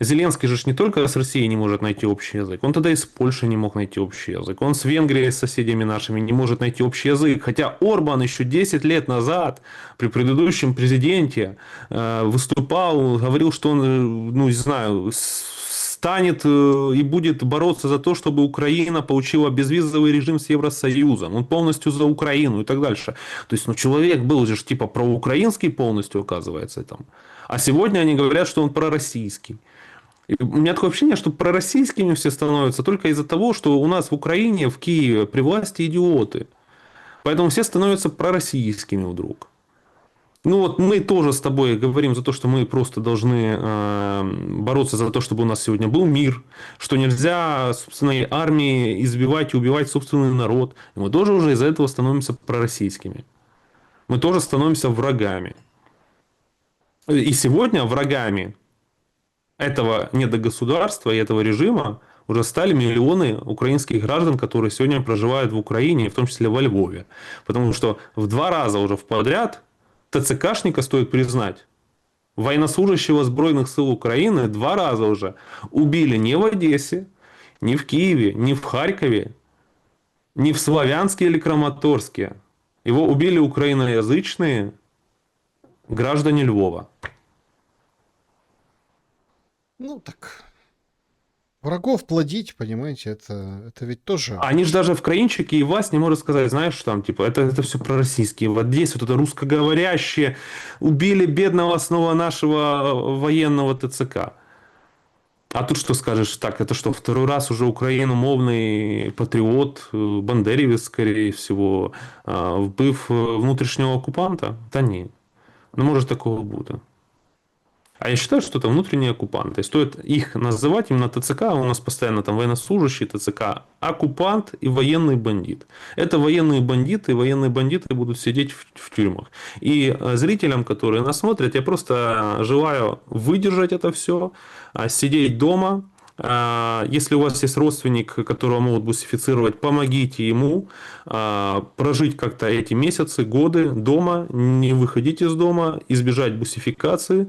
Зеленский же не только с Россией не может найти общий язык, он тогда и с Польшей не мог найти общий язык, он с Венгрией, с соседями нашими не может найти общий язык, хотя Орбан еще 10 лет назад при предыдущем президенте выступал, говорил, что он, ну не знаю, станет и будет бороться за то, чтобы Украина получила безвизовый режим с Евросоюзом, он полностью за Украину и так дальше. То есть, ну, человек был же типа проукраинский полностью, оказывается, там. А сегодня они говорят, что он пророссийский. И у меня такое ощущение, что пророссийскими все становятся только из-за того, что у нас в Украине, в Киеве, при власти идиоты. Поэтому все становятся пророссийскими вдруг. Ну вот мы тоже с тобой говорим за то, что мы просто должны бороться за то, чтобы у нас сегодня был мир, что нельзя собственной армии избивать и убивать собственный народ. И мы тоже уже из-за этого становимся пророссийскими. Мы тоже становимся врагами. И сегодня врагами этого недогосударства и этого режима уже стали миллионы украинских граждан, которые сегодня проживают в Украине, в том числе во Львове. Потому что в 2 раза уже подряд ТЦКшника, стоит признать, военнослужащего Збройных сил Украины 2 раза уже убили не в Одессе, не в Киеве, не в Харькове, не в Славянске или Краматорске. Его убили украиноязычные граждане Львова. Ну, так, врагов плодить, понимаете, это ведь тоже... Они же даже в краинчике и власть не может сказать, знаешь, что там, типа, это все пророссийские. Вот здесь вот это русскоговорящие убили бедного снова нашего военного ТЦК. А тут что скажешь? Так, это что, 2-й раз уже україномовний патріот, бандерівець, скорее всего, вбив внутрішнього окупанта? Та ні. Не може такого бути. А я считаю, что это внутренние оккупанты. Стоит их называть именно ТЦК, у нас постоянно там военнослужащий ТЦК, оккупант и военный бандит. Это военные бандиты, и военные бандиты будут сидеть в тюрьмах. И зрителям, которые нас смотрят, я просто желаю выдержать это все, сидеть дома. Если у вас есть родственник, которого могут бусифицировать, помогите ему прожить как-то эти месяцы, годы дома, не выходить из дома, избежать бусификации,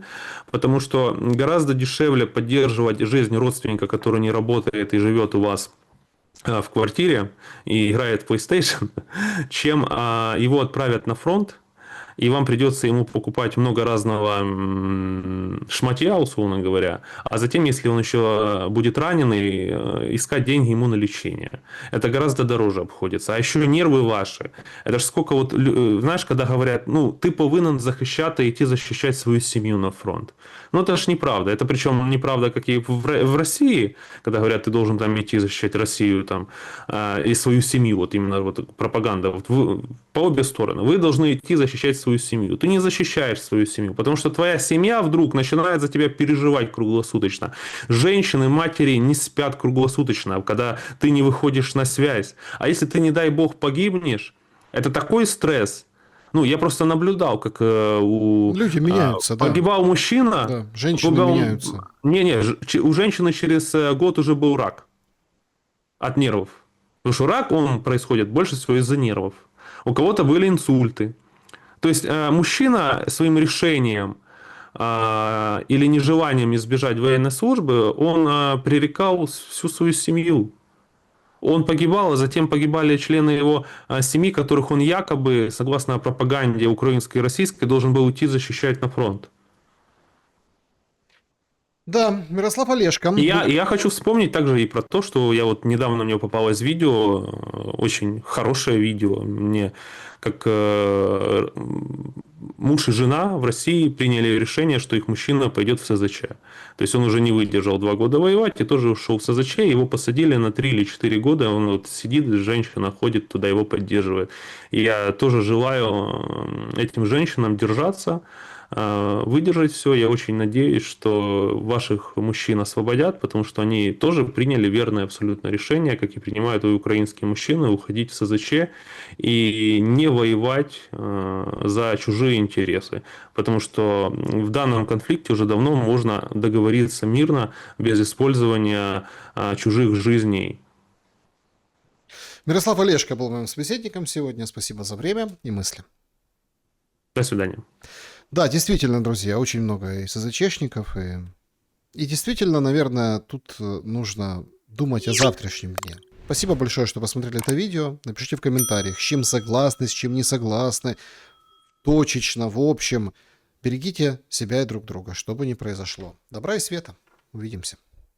потому что гораздо дешевле поддерживать жизнь родственника, который не работает и живет у вас в квартире и играет в PlayStation, чем его отправят на фронт, и вам придется ему покупать много разного шматья, условно говоря, а затем, если он еще будет раненый, искать деньги ему на лечение. Это гораздо дороже обходится. А еще нервы ваши. Это ж сколько вот, знаешь, когда говорят, ну, ты повинен захищати, идти защищать свою семью на фронт. Ну, это ж неправда. Это причем неправда, как и в России, когда говорят, ты должен там идти защищать Россию там, и свою семью. Вот именно вот пропаганда. Вот по обе стороны. Вы должны идти защищать свою семью. Ты не защищаешь свою семью, потому что твоя семья вдруг начинает за тебя переживать круглосуточно. Женщины, матери не спят круглосуточно, когда ты не выходишь на связь. А если ты, не дай бог, погибнешь, это такой стресс. Ну, я просто наблюдал, как Люди меняются, да. погибал мужчина. Да, женщины меняются. Не-не, у женщины через год уже был рак от нервов. Потому что рак, он происходит больше всего из-за нервов. У кого-то были инсульты. То есть мужчина своим решением или нежеланием избежать военной службы, он пререкал всю свою семью. Он погибал, а затем погибали члены его семьи, которых он якобы, согласно пропаганде украинской и российской, должен был уйти защищать на фронт. Да, Мирослав Олешко. Я хочу вспомнить также и про то, что я вот недавно мне попалось видео, очень хорошее видео, мне как муж и жена в России приняли решение, что их мужчина пойдет в СЗЧ. То есть он уже не выдержал 2 года воевать и тоже ушел в СЗЧ, его посадили на 3 или 4 года, он вот сидит, женщина ходит туда, его поддерживает. И я тоже желаю этим женщинам держаться, выдержать все. Я очень надеюсь, что ваших мужчин освободят, потому что они тоже приняли верное абсолютно решение, как и принимают и украинские мужчины, уходить в СЗЧ и не воевать за чужие интересы. Потому что в данном конфликте уже давно можно договориться мирно, без использования чужих жизней. Мирослав Олешко был моим собеседником сегодня. Спасибо за время и мысли. До свидания. Да, действительно, друзья, очень много и СЗЧшников, и действительно, наверное, тут нужно думать о завтрашнем дне. Спасибо большое, что посмотрели это видео. Напишите в комментариях, с чем согласны, с чем не согласны, точечно, в общем. Берегите себя и друг друга, что бы ни произошло. Добра и света. Увидимся.